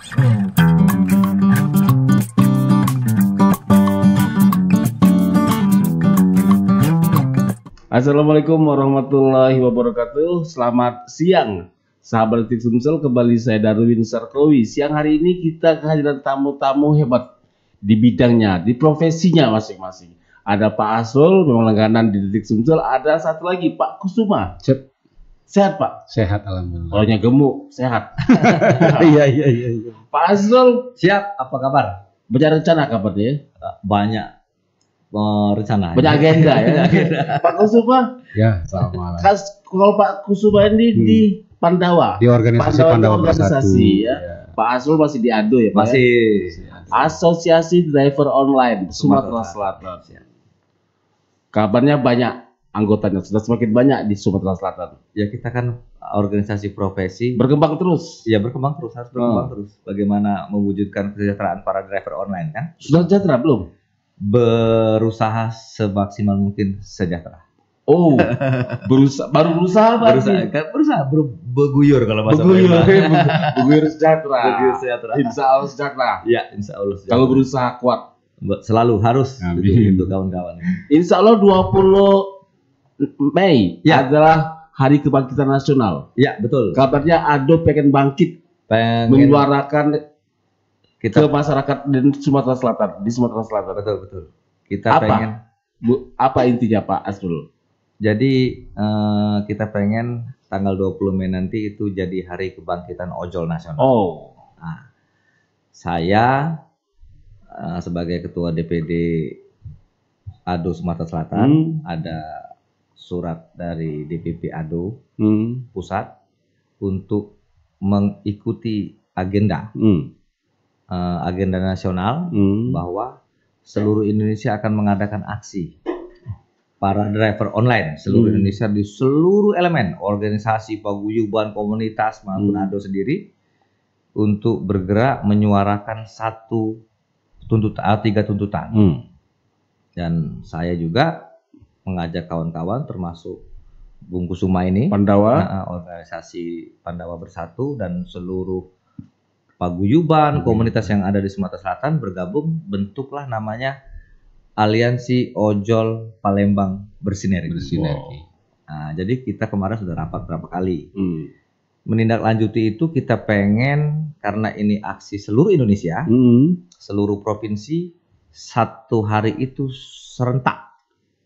Assalamualaikum warahmatullahi wabarakatuh. Selamat siang, sahabat Detik Sumsel. Kembali saya Darwin Sarkowi. Siang hari ini kita kehadiran tamu-tamu hebat di bidangnya, di profesinya masing-masing. Ada Pak Asrul, memang langganan di Detik Sumsel. Ada satu lagi Pak Kusuma. Sehat Pak? Sehat alhamdulillah. Orangnya gemuk, sehat. Iya. Pak Asrul, Siap, apa kabar? banyak rencana kabarnya? Banyak rencana. Banyak agenda ya. Pak Kusuma, Ya, selamat malam. kalau Pak Kusuma ini di Pandawa. Di organisasi Pandawa Bersatu. organisasi ya. Pak Asrul masih di ADO ya Pak? Masih. Asosiasi Driver Online Sumatera Selatan. Kabarnya banyak anggotanya, sudah semakin banyak di Sumatera Selatan. Ya kita kan organisasi profesi. Berkembang terus. Ya berkembang terus, harus berkembang terus. Bagaimana mewujudkan kesejahteraan para driver online kan? Sudah sejahtera belum? Berusaha semaksimal mungkin sejahtera. Oh, baru berusaha berarti. Beguyur kalau bahasa Beguyur sejahtera. Beguyur sejahtera. Insya Allah sejahtera. Ya, insya Allah sejahtera. Kalau berusaha kuat. Selalu harus Amin. untuk kawan-kawan. Insya Allah 20 Mei Ya. adalah Hari Kebangkitan Nasional. Ya, betul. Kabarnya ADO pengen bangkit, menyuarakan kita ke masyarakat di Sumatera Selatan, betul. Kita pengen Apa intinya Pak Asrul? jadi kita pengen tanggal 20 Mei nanti itu jadi hari kebangkitan ojol nasional. Oh, Nah, saya sebagai ketua DPD ADO Sumatera Selatan ada surat dari DPP ADO pusat untuk mengikuti agenda nasional bahwa seluruh Indonesia akan mengadakan aksi para driver online seluruh Indonesia di seluruh elemen organisasi, paguyuban, komunitas maupun ADO sendiri untuk bergerak menyuarakan tiga tuntutan. Dan saya juga mengajak kawan-kawan termasuk Bung Kusuma ini, Pandawa, organisasi Pandawa Bersatu dan seluruh paguyuban komunitas yang ada di Sumatera Selatan bergabung, bentuklah namanya Aliansi Ojol Palembang Bersinergi. Nah, jadi kita kemarin sudah rapat berapa kali. Menindaklanjuti itu kita pengen, karena ini aksi seluruh Indonesia, seluruh provinsi, satu hari itu serentak.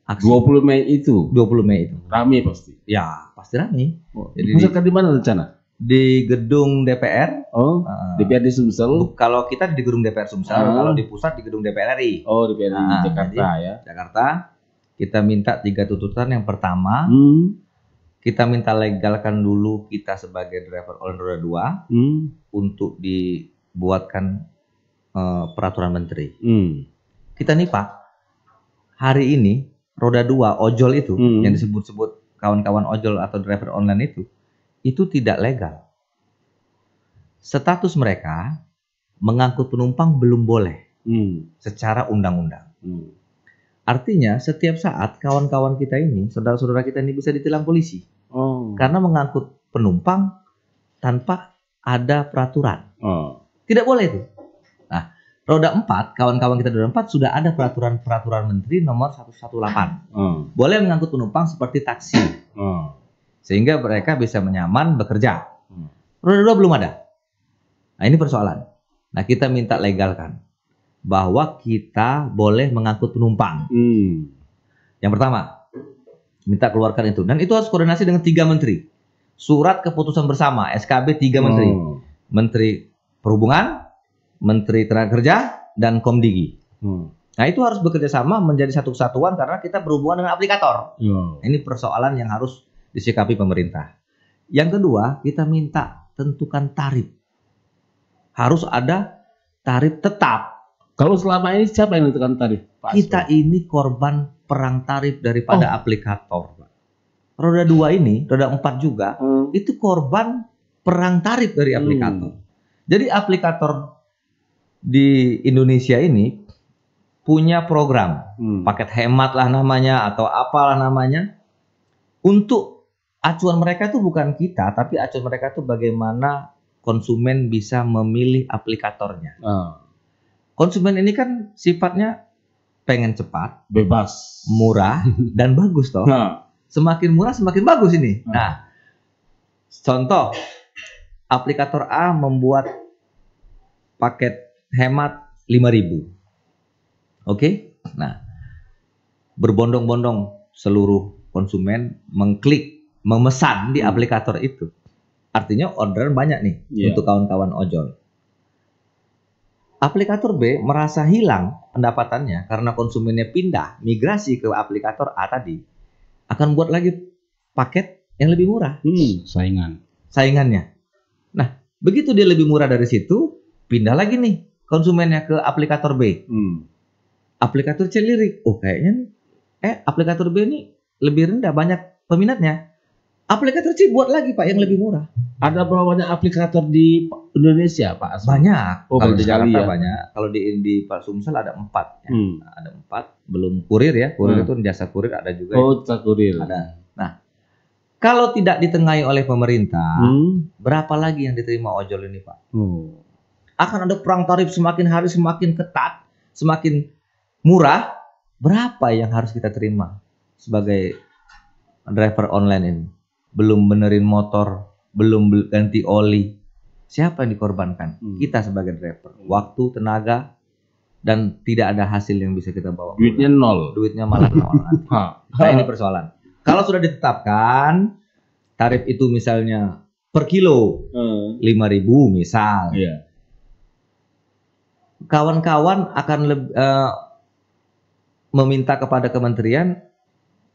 Aksi 20 Mei itu 20 Mei itu. rame pasti. Ya, pasti rame. Jadi Pusatkan di mana rencana? di gedung DPR. Oh, DPRD Sumsel. Kalau kita di gedung DPR Sumsel, kalau di pusat di gedung DPR RI. Oh, DPRD Jakarta jadi, ya. Jakarta. Kita minta 3 tuntutan. Yang pertama, kita minta legalkan dulu kita sebagai driver online roda 2 untuk dibuatkan peraturan menteri. Kita nih Pak, hari ini roda 2 ojol itu yang disebut-sebut kawan-kawan ojol atau driver online itu tidak legal. Status mereka mengangkut penumpang belum boleh secara undang-undang. Artinya setiap saat kawan-kawan kita ini, saudara-saudara kita ini bisa ditilang polisi. Karena mengangkut penumpang tanpa ada peraturan. Tidak boleh itu. Nah, roda 4, kawan-kawan kita roda 4 sudah ada peraturan menteri nomor 118. Boleh mengangkut penumpang seperti taksi. Sehingga mereka bisa nyaman bekerja. Roda 2 belum ada. Nah, ini persoalan. Nah, kita minta legalkan bahwa kita boleh mengangkut penumpang. Yang pertama, minta keluarkan itu. Dan itu harus koordinasi dengan 3 menteri. Surat keputusan bersama, SKB 3 menteri. Menteri Perhubungan, Menteri Tenaga Kerja, dan Komdigi. Nah, itu harus bekerja sama menjadi satu kesatuan karena kita berhubungan dengan aplikator. Ini persoalan yang harus disikapi pemerintah. Yang kedua, kita minta tentukan tarif. Harus ada tarif tetap. Kalau selama ini siapa yang menentukan tarif? Pak Kita ini korban perang tarif daripada aplikator. Roda 2 ini, roda 4 juga, itu korban perang tarif dari aplikator. Jadi aplikator di Indonesia ini punya program, paket hemat lah namanya atau apalah namanya. Untuk acuan mereka itu bukan kita, tapi acuan mereka itu bagaimana konsumen bisa memilih aplikatornya. Konsumen ini kan sifatnya pengen cepat, bebas, murah, dan bagus toh. Semakin murah semakin bagus ini. Nah, contoh aplikator A membuat paket hemat 5.000. Oke? Nah, berbondong-bondong seluruh konsumen mengklik, memesan di aplikator itu. Artinya orderan banyak nih untuk kawan-kawan ojol. Aplikator B merasa hilang pendapatannya karena konsumennya pindah, migrasi ke aplikator A tadi. Akan buat lagi paket yang lebih murah. Saingannya. Nah, begitu dia lebih murah dari situ, pindah lagi nih konsumennya ke aplikator B. Aplikator C lirik, oh kayaknya aplikator B ini lebih rendah, banyak peminatnya. Aplikator C buat lagi Pak yang lebih murah. Ada berapa banyak aplikator di Indonesia Pak? Banyak. Kalau di Jakarta ya? banyak. Kalau di Pak Sumsel ada 4. Ya. Ada 4. Belum kurir ya. Kurir itu jasa kurir ada juga. Jasa kurir. Ada. Nah, kalau tidak ditengahi oleh pemerintah, berapa lagi yang diterima ojol ini Pak? Akan ada perang tarif semakin hari semakin ketat, semakin murah. Berapa yang harus kita terima sebagai driver online ini? Belum benerin motor, belum ganti oli. Siapa yang dikorbankan? Kita sebagai driver. Waktu, tenaga, dan tidak ada hasil yang bisa kita bawa. Duitnya nol. Duitnya malah nol nanti. Nah ini persoalan. Kalau sudah ditetapkan tarif itu misalnya per kilo 5.000 misal. Kawan-kawan akan meminta kepada kementerian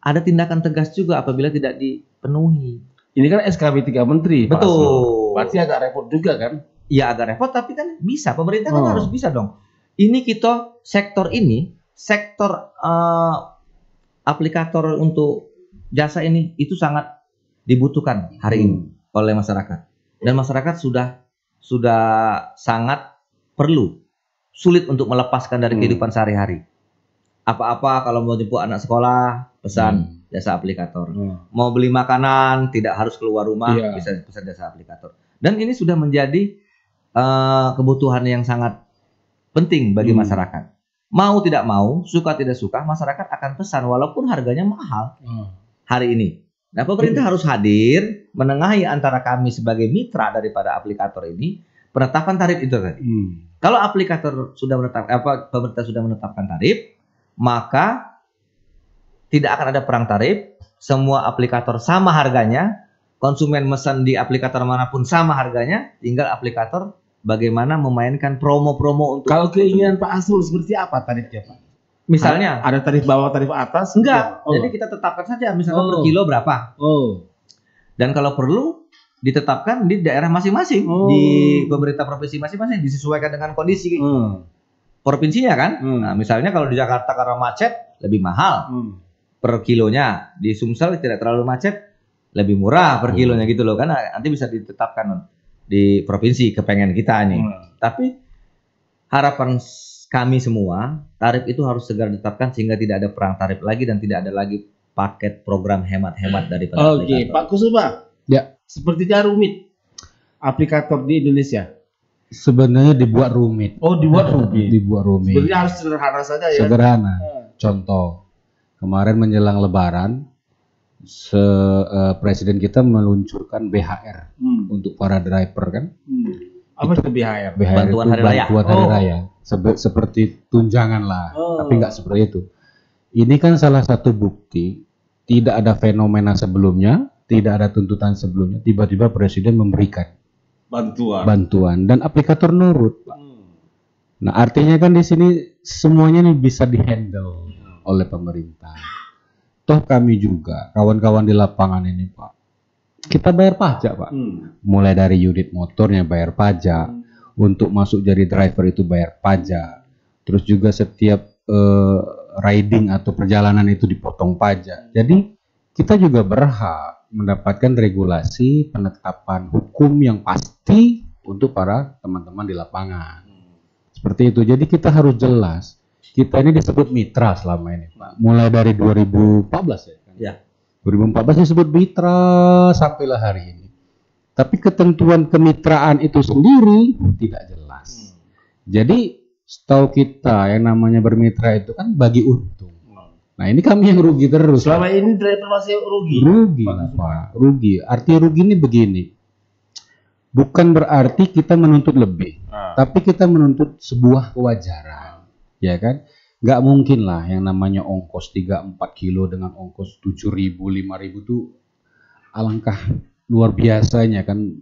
ada tindakan tegas juga apabila tidak dipenuhi. Ini kan SKB 3 Menteri. Betul. Berarti agak repot juga kan? Iya agak repot tapi kan bisa. Pemerintah kan harus bisa dong. Ini kita sektor aplikator untuk jasa ini itu sangat dibutuhkan hari ini oleh masyarakat. Dan masyarakat sudah sangat perlu. Sulit untuk melepaskan dari kehidupan sehari-hari. Apa-apa kalau mau jemput anak sekolah, pesan jasa aplikator. Mau beli makanan, tidak harus keluar rumah, bisa pesan jasa aplikator. Dan ini sudah menjadi kebutuhan yang sangat penting bagi masyarakat. Mau tidak mau, suka tidak suka, masyarakat akan pesan walaupun harganya mahal hari ini. Nah, pemerintah harus hadir, menengahi antara kami sebagai mitra daripada aplikator ini, penetapan tarif itu tadi. Kalau aplikator sudah pemerintah sudah menetapkan tarif, maka tidak akan ada perang tarif, semua aplikator sama harganya, konsumen mesan di aplikator manapun sama harganya, tinggal aplikator bagaimana memainkan promo-promo untuk. Kalau keinginan Pak Asrul seperti apa tarifnya Pak? Misalnya ada tarif bawah, tarif atas? Enggak, jadi kita tetapkan saja misalnya per kilo berapa. Dan kalau perlu ditetapkan di daerah masing-masing, di pemerintah provinsi masing-masing, disesuaikan dengan kondisi provinsinya kan. Nah, misalnya kalau di Jakarta karena macet lebih mahal per kilonya, di Sumsel tidak terlalu macet lebih murah per kilonya gitu loh kan. Nanti bisa ditetapkan di provinsi kepengen kita nih. Tapi harapan kami semua tarif itu harus segera ditetapkan sehingga tidak ada perang tarif lagi dan tidak ada lagi paket program hemat-hemat daripada aplikator. Pak Kusuma. Ya, sepertinya rumit aplikator di Indonesia. Sebenarnya dibuat rumit. Dibuat rumit. Dibuat rumit. Sebenarnya harus sederhana saja ya. Sederhana. Contoh, kemarin menjelang Lebaran, presiden kita meluncurkan BHR untuk para driver kan. Apa itu BHR? BHR bantuan itu hari raya. Bantuan hari raya. Seperti tunjangan lah, tapi nggak seperti itu. Ini kan salah satu bukti tidak ada fenomena sebelumnya, tidak ada tuntutan sebelumnya, tiba-tiba presiden memberikan bantuan dan aplikator nurut. Nah, artinya kan di sini semuanya nih bisa dihandle oleh pemerintah. Toh kami juga kawan-kawan di lapangan ini Pak, kita bayar pajak Pak. Mulai dari unit motornya bayar pajak, untuk masuk jadi driver itu bayar pajak. Terus juga setiap riding atau perjalanan itu dipotong pajak. Jadi kita juga berhak mendapatkan regulasi penetapan hukum yang pasti untuk para teman-teman di lapangan. Seperti itu. Jadi kita harus jelas. Kita ini disebut mitra selama ini, Pak. Mulai dari 2014 ya. 2014 disebut mitra sampailah hari ini. Tapi ketentuan kemitraan itu sendiri tidak jelas. Jadi setahu kita yang namanya bermitra itu kan bagi untung. Nah ini kami yang rugi terus. Selama ini driver masih rugi. Rugi lah Pak, rugi. Arti rugi ini begini. Bukan berarti kita menuntut lebih, tapi kita menuntut sebuah kewajaran, ya kan? Nggak mungkin lah yang namanya ongkos 3-4 kilo dengan ongkos 7.000, 5.000 tuh alangkah luar biasanya kan,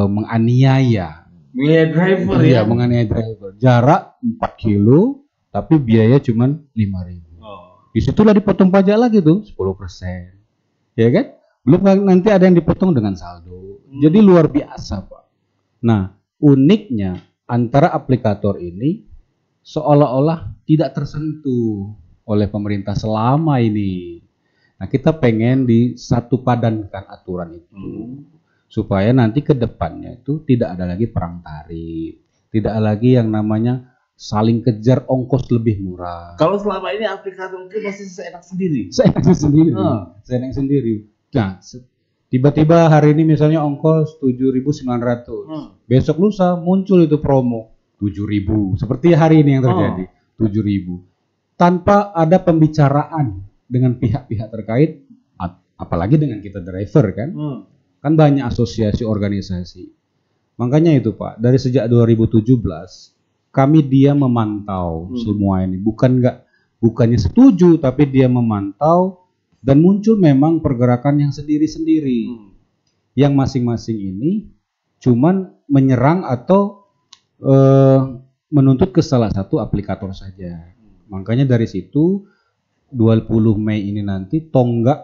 menganiaya. Menganiaya driver ya? Menganiaya driver. Jarak 4 kilo, tapi biaya cuma 5.000. Disitulah dipotong pajak lagi tuh 10%, ya kan? Belum nanti ada yang dipotong dengan saldo. Jadi luar biasa Pak. Nah uniknya antara aplikator ini seolah-olah tidak tersentuh oleh pemerintah selama ini. Nah kita pengen disatu padankan aturan itu supaya nanti ke depannya itu tidak ada lagi perang tarif, tidak ada lagi yang namanya saling kejar ongkos lebih murah. Kalau selama ini aplikator itu masih seenak sendiri. Seenak sendiri. Nah, tiba-tiba hari ini misalnya ongkos 7.900. Besok lusa muncul itu promo 7.000. Seperti hari ini yang terjadi, 7.000. Tanpa ada pembicaraan dengan pihak-pihak terkait, apalagi dengan kita driver kan. Kan banyak asosiasi organisasi. Makanya itu Pak, dari sejak 2017 kami dia memantau semua ini. Bukannya setuju, tapi dia memantau. Dan muncul memang pergerakan yang sendiri-sendiri. Yang masing-masing ini cuman menyerang atau menuntut ke salah satu aplikator saja. Makanya dari situ 20 Mei ini nanti tonggak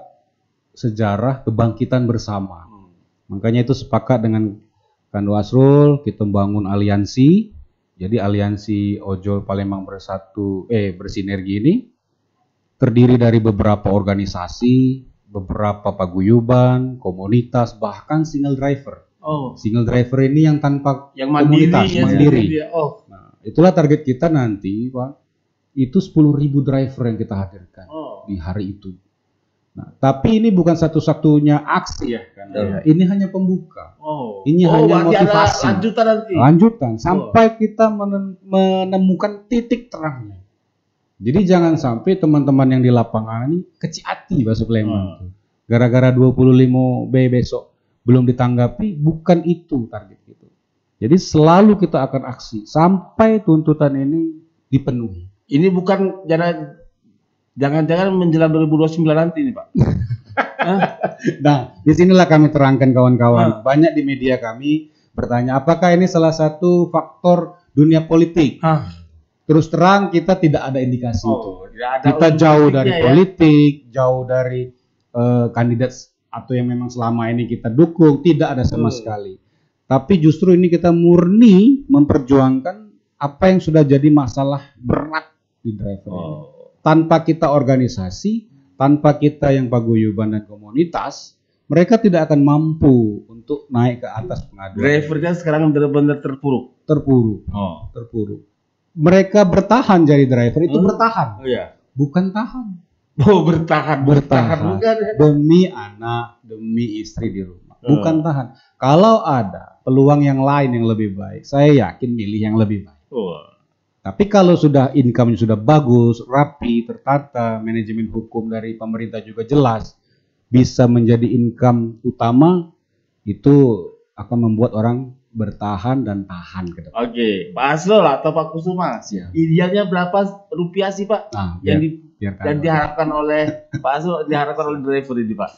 sejarah kebangkitan bersama. Makanya itu sepakat dengan Kandu Asrul, kita bangun aliansi. Jadi aliansi Ojol Palembang bersinergi ini terdiri dari beberapa organisasi, beberapa paguyuban, komunitas, bahkan single driver. Single driver ini yang tanpa komunitas, mandiri. Nah, itulah target kita nanti, Pak. Itu 10.000 driver yang kita hadirkan di hari itu. Nah, tapi ini bukan satu-satunya aksi ya kan. Ini hanya pembuka. Ini hanya motivasi. Lanjutan sampai kita menemukan titik terangnya. Jadi jangan sampai teman-teman yang di lapangan ini kecil hati bahasa Palembang. Gara-gara 25B besok belum ditanggapi, bukan itu target kita. Jadi selalu kita akan aksi sampai tuntutan ini dipenuhi. Ini bukan jangan-jangan menjelang 2029 nanti nih Pak. Nah, disinilah kami terangkan kawan-kawan. Banyak di media kami bertanya, apakah ini salah satu faktor dunia politik? Terus terang kita tidak ada indikasi itu. Kita jauh dari politik, jauh dari kandidat atau yang memang selama ini kita dukung, tidak ada sama sekali. Tapi justru ini kita murni memperjuangkan apa yang sudah jadi masalah berat di driver ini. Tanpa kita organisasi, tanpa kita yang paguyuban dan komunitas, mereka tidak akan mampu untuk naik ke atas pengaduan. Drivernya sekarang benar-benar terpuruk. Terpuruk. Mereka bertahan jadi driver itu bertahan, bukan tahan. Bertahan bukan. Demi anak, demi istri di rumah, bukan tahan. Kalau ada peluang yang lain yang lebih baik, saya yakin milih yang lebih baik. Tapi kalau sudah income sudah bagus, rapi, tertata, manajemen hukum dari pemerintah juga jelas, bisa menjadi income utama, itu akan membuat orang bertahan dan tahan ke depan. Oke, Pak Asrul atau Pak Kusuma, idealnya berapa rupiah sih Pak yang diharapkan oleh Pak Asrul, diharapkan oleh driver ini Pak?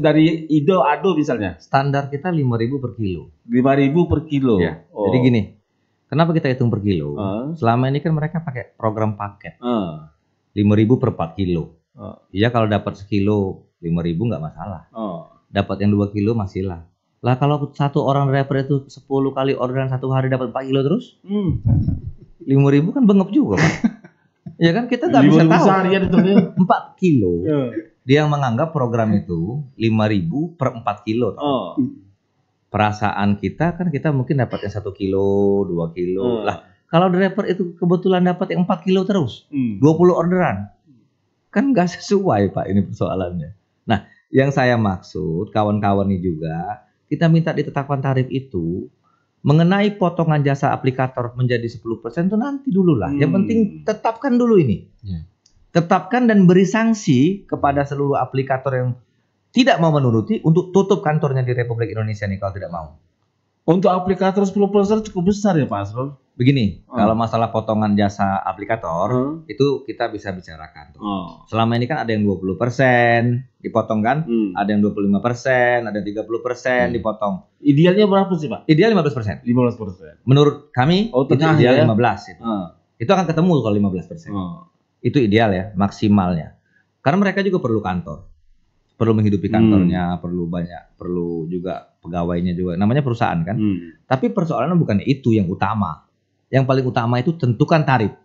Dari Ado misalnya. Standar kita 5.000 per kilo. 5.000 per kilo. Ya. Jadi gini, kenapa kita hitung per kilo? Selama ini kan mereka pakai program paket. 5.000 per 4 kilo. Iya kalau dapat sekilo 5.000 nggak masalah. Dapat yang 2 kilo masih lah. Lah kalau satu orang driver itu 10 kali orderan satu hari dapat 4 kilo terus, 5.000 kan bengep juga Pak. Ya kan kita nggak bisa tahu. 4 kilo. Dia menganggap program itu 5.000 per 4 kilo. Perasaan kita kan kita mungkin dapat yang 1 kilo, 2 kilo. Lah kalau driver itu kebetulan dapat yang 4 kilo terus, 20 orderan, kan nggak sesuai Pak ini persoalannya. Nah Yang saya maksud kawan-kawan ini juga kita minta ditetapkan tarif itu mengenai potongan jasa aplikator menjadi 10% itu nanti dulu lah. Yang penting tetapkan dulu ini. Tetapkan dan beri sanksi kepada seluruh aplikator yang tidak mau menuruti untuk tutup kantornya di Republik Indonesia nih kalau tidak mau. Untuk aplikator 10% cukup besar ya Pak Asrul? Begini, kalau masalah potongan jasa aplikator itu kita bisa bicarakan. Selama ini kan ada yang 20% dipotong kan, ada yang 25%, ada yang 30% dipotong. Idealnya berapa sih Pak? Ideal 15%. 15%. Menurut kami itu ideal 15 itu. Itu akan ketemu kalau 15%. Itu ideal ya, maksimalnya. Karena mereka juga perlu kantor. Perlu menghidupi kantornya, perlu juga pegawainya juga. Namanya perusahaan kan. Tapi persoalannya bukan itu yang utama. Yang paling utama itu tentukan tarif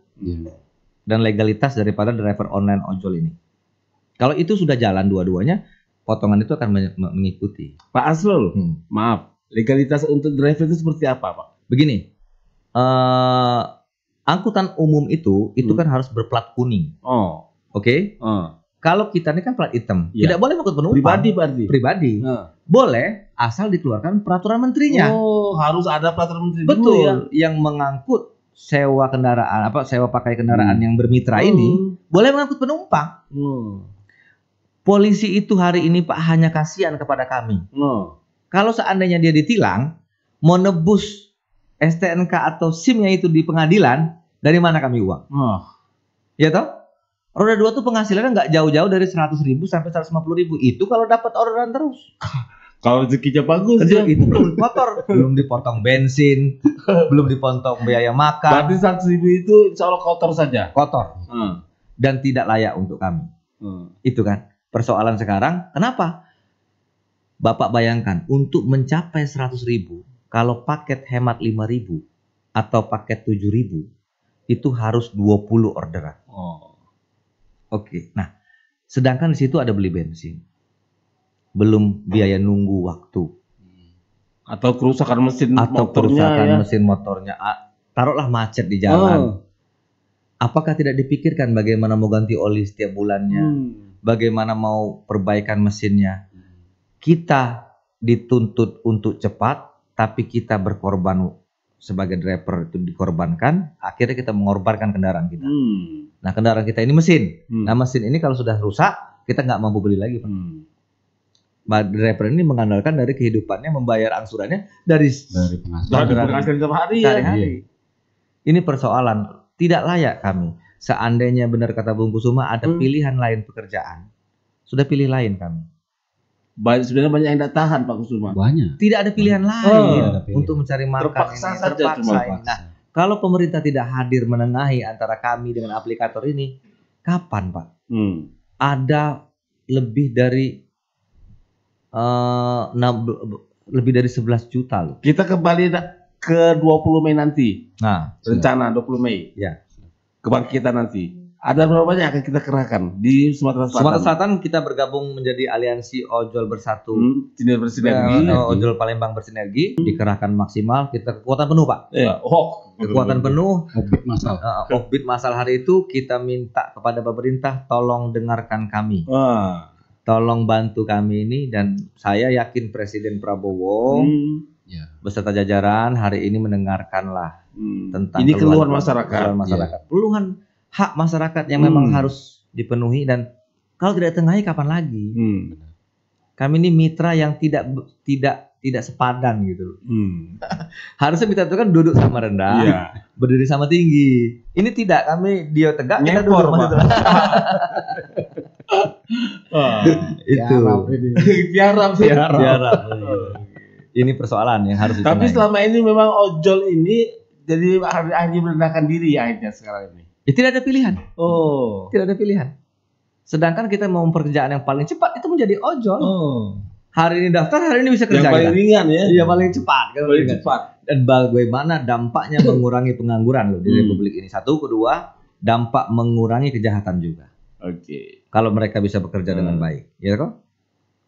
dan legalitas daripada driver online ojol ini. Kalau itu sudah jalan dua-duanya, potongan itu akan mengikuti. Pak Asrul, maaf, legalitas untuk driver itu seperti apa Pak? Begini, angkutan umum itu kan harus berplat kuning. Oke? Kalau kita ini kan plat hitam, tidak boleh mengangkut penumpang. Pribadi. Boleh asal dikeluarkan peraturan menterinya. Harus ada peraturan menteri. Betul. Dulu, ya? Yang mengangkut sewa kendaraan sewa pakai kendaraan yang bermitra ini boleh mengangkut penumpang. Polisi itu hari ini Pak hanya kasihan kepada kami. Kalau seandainya dia ditilang, mau nebus STNK atau SIM-nya itu di pengadilan, dari mana kami uang? Ya toh? Roda 2 tuh penghasilannya nggak jauh-jauh dari 100.000 sampai 150.000. Itu kalau dapat orderan terus. Kalau rezekinya bagus ya. Itu belum dipotong, belum dipotong bensin, belum dipotong biaya makan. Berarti 100.000 itu insya Allah kotor saja. Kotor. Dan tidak layak untuk kami. Itu kan persoalan sekarang. Kenapa? Bapak bayangkan untuk mencapai 100.000, kalau paket hemat 5.000 atau paket 7.000 itu harus 20 orderan. Oke. Nah, sedangkan di situ ada beli bensin. Belum biaya nunggu waktu. Atau kerusakan mesin motornya. Taruhlah macet di jalan. Apakah tidak dipikirkan bagaimana mau ganti oli setiap bulannya? Bagaimana mau perbaikan mesinnya? Kita dituntut untuk cepat, tapi kita berkorban sebagai driver itu dikorbankan. Akhirnya kita mengorbankan kendaraan kita. Nah, kendaraan kita ini mesin. Nah, mesin ini kalau sudah rusak, kita nggak mampu beli lagi, Pak. Driver ini mengandalkan dari kehidupannya, membayar angsurannya dari penghasilan tiap hari. Ini persoalan tidak layak kami. Seandainya benar kata Bung Kusuma ada pilihan lain pekerjaan, sudah pilih lain kami. Sebenarnya banyak yang tidak tahan Pak Kusuma. Banyak. Tidak ada pilihan lain untuk mencari makan. Terpaksa. Nah, kalau pemerintah tidak hadir menengahi antara kami dengan aplikator ini, kapan Pak? Ada lebih dari 11 juta loh. Kita kembali ke 20 Mei nanti. Nah, rencana 20 Mei. Ya. Kebangkitan nanti. Ada berapa banyak akan kita kerahkan di Sumatera Selatan? Sumatera Selatan kita bergabung menjadi aliansi ojol bersatu. Bersinergi. Ojol Palembang bersinergi dikerahkan maksimal. Kita kekuatan penuh Pak. Kekuatan penuh. Offbeat masal hari itu kita minta kepada pemerintah tolong dengarkan kami. Tolong bantu kami ini dan saya yakin Presiden Prabowo beserta jajaran hari ini mendengarkanlah tentang ini keluhan masyarakat. Keluhan hak masyarakat yang memang harus dipenuhi dan kalau tidak ditengahi kapan lagi? Kami ini mitra yang tidak sepadan gitu. Harusnya mitra itu kan duduk sama rendah, berdiri sama tinggi. Ini tidak, kami dia tegak, kita duduk maksudnya. Itu. Tiarap. Ini persoalan yang harus ditengahi. Tapi selama ini memang ojol ini jadi akhirnya merendahkan diri akhirnya sekarang ini. Ya, tidak ada pilihan. Tidak ada pilihan. Sedangkan kita mau pekerjaan yang paling cepat itu menjadi ojol. Hari ini daftar, hari ini bisa kerja. Yang paling ringan ya. Iya, paling cepat. Paling cepat. Dan bagaimana dampaknya mengurangi pengangguran loh di Republik ini. Satu, kedua, dampak mengurangi kejahatan juga. Kalau mereka bisa bekerja dengan baik, ya kok?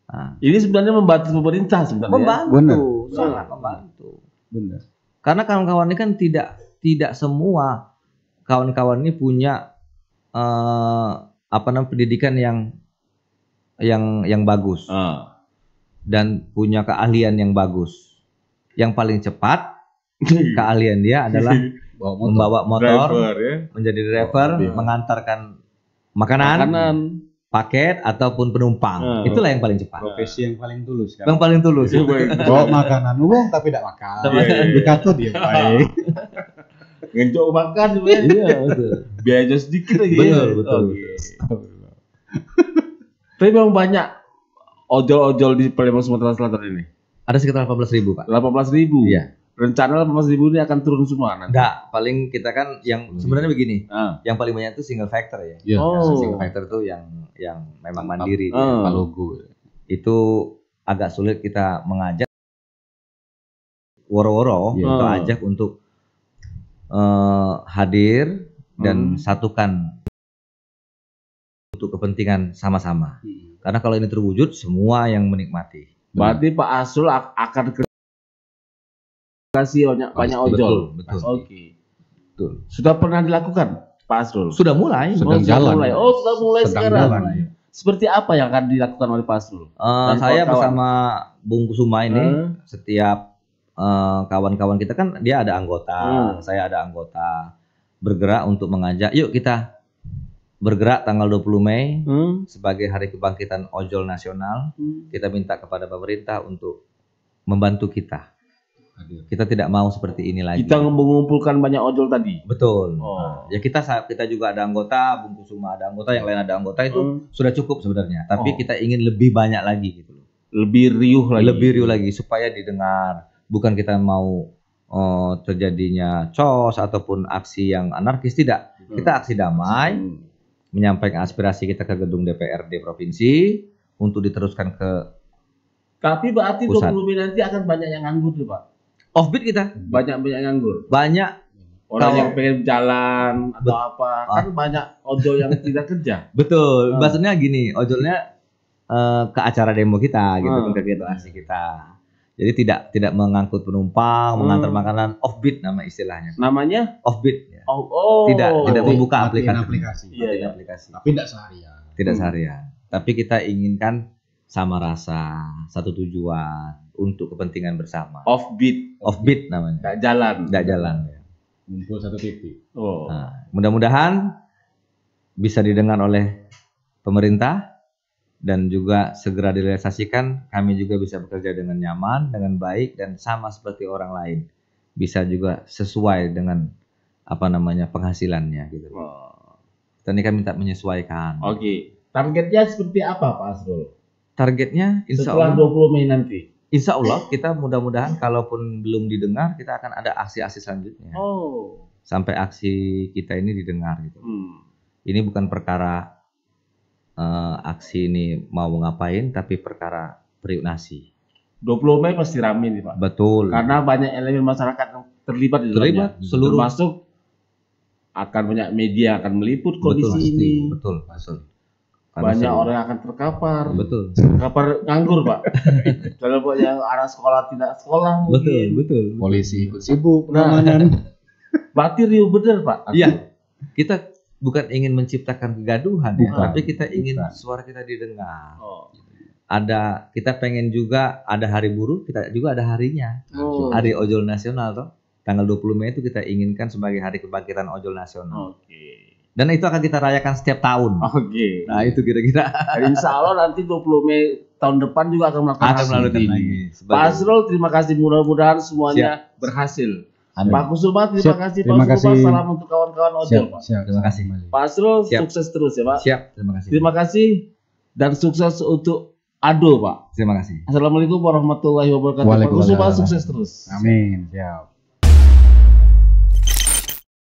Nah. Ini sebenarnya membantu pemerintah sebenarnya. Membantu, sangat membantu. Benar. Karena kawan-kawan ini kan tidak semua kawan-kawan ini punya pendidikan yang yang bagus dan punya keahlian yang bagus. Yang paling cepat keahlian dia adalah membawa motor, driver, ya? Menjadi driver, mengantarkan makanan, paket ataupun penumpang. Itulah yang paling cepat. Profesi yang paling tulus kan. Yang paling tulus. Bawa makanan uang tapi tidak makan. Dikata dia baik. Ngencok makan sebenarnya. Iya, betul. Biaya sedikit lagi. Betul. Tapi memang banyak ojol-ojol di Palembang Sumatera Selatan ini. Ada sekitar 18.000, Pak. 18.000. Iya. Rencana 18.000 ini akan turun semua nanti. Enggak, paling kita kan yang sebenarnya begini. Yang paling banyak itu single factor ya. Single factor itu yang memang mandiri dia, logo. Itu agak sulit kita mengajak woro-woro untuk ajak untuk hadir dan satukan untuk kepentingan sama-sama. Karena kalau ini terwujud semua yang menikmati. Berarti Pak Asrul akan kasih banyak ojol. Betul. Oke. Betul. Sudah pernah dilakukan Pak Asrul? Sudah mulai. Sudah mulai sekarang. Seperti apa yang akan dilakukan oleh Pak Asrul? Saya bersama Bung Kusuma ini setiap kawan-kawan kita kan dia ada anggota, saya ada anggota bergerak untuk mengajak, yuk kita bergerak tanggal 20 Mei sebagai Hari Kebangkitan Ojol Nasional. Kita minta kepada pemerintah untuk membantu kita. Kita tidak mau seperti ini lagi. Kita mengumpulkan banyak ojol tadi. Betul. Ya kita juga ada anggota, Bung Kusuma ada anggota, yang lain ada anggota, itu sudah cukup sebenarnya. Tapi kita ingin lebih banyak lagi gitu. Lebih riuh lagi supaya didengar. Bukan kita mau terjadinya cos ataupun aksi yang anarkis, tidak. Kita aksi damai, menyampaikan aspirasi kita ke gedung DPRD provinsi untuk diteruskan ke. Tapi berarti 20 Mei nanti akan banyak yang nganggur tuh, Pak. Offbeat kita. Banyak nganggur. Banyak orang yang pengen jalan atau apa. Kan banyak ojol yang tidak kerja. Betul. Maksudnya gini, ojolnya ke acara demo kita gitu, kegiatan aksi kita. Jadi tidak mengangkut penumpang, mengantar makanan, offbeat nama istilahnya. Namanya offbeat. Tidak membuka aplikasi. Iya. Aplikasi. Tapi tidak seharian. Tidak seharian. Tapi kita inginkan sama rasa, satu tujuan untuk kepentingan bersama. Offbeat namanya. Nggak jalan. Ngumpul satu titik. Nah, mudah-mudahan bisa didengar oleh pemerintah dan juga segera direalisasikan. Kami juga bisa bekerja dengan nyaman, dengan baik dan sama seperti orang lain. Bisa juga sesuai dengan penghasilannya gitu. Dan ini kami minta menyesuaikan. Oke. Targetnya seperti apa Pak Asrul? Targetnya setelah 20 Mei nanti. Insya Allah kita mudah-mudahan kalaupun belum didengar, kita akan ada aksi-aksi selanjutnya. Sampai aksi kita ini didengar gitu. Ini bukan perkara aksi ini mau ngapain, tapi perkara periuk nasi. 20 Mei pasti ramai nih Pak. Betul. Karena banyak elemen masyarakat yang terlibat di dalamnya. Seluruh. Termasuk akan banyak media akan meliput kondisi ini. Betul. Banyak orang yang akan terkapar. Betul. Terkapar nganggur Pak. Kalau yang anak sekolah tidak sekolah mungkin. Betul. Polisi ikut sibuk pengamanan. Berarti riuh bener Pak. Iya. Kita bukan ingin menciptakan kegaduhan ya, tapi kita ingin suara kita didengar. Kita pengen juga ada hari buruh, kita juga ada harinya. Hari Ojol Nasional toh. Tanggal 20 Mei itu kita inginkan sebagai Hari Kebangkitan Ojol Nasional. Dan itu akan kita rayakan setiap tahun. Nah itu kira-kira. Insya Allah nanti 20 Mei tahun depan juga akan melakukan lagi. Pak Asrul, terima kasih, mudah-mudahan semuanya berhasil. Pak Kusuma, terima kasih Pak Kusuma. Salam untuk kawan-kawan ojol Pak. Terima kasih. Pak Asrul, sukses terus ya Pak. Siap, terima kasih. Terima kasih dan sukses untuk Ado Pak. Terima kasih. Assalamualaikum warahmatullahi wabarakatuh. Pak Kusuma, sukses terus. Amin. Siap.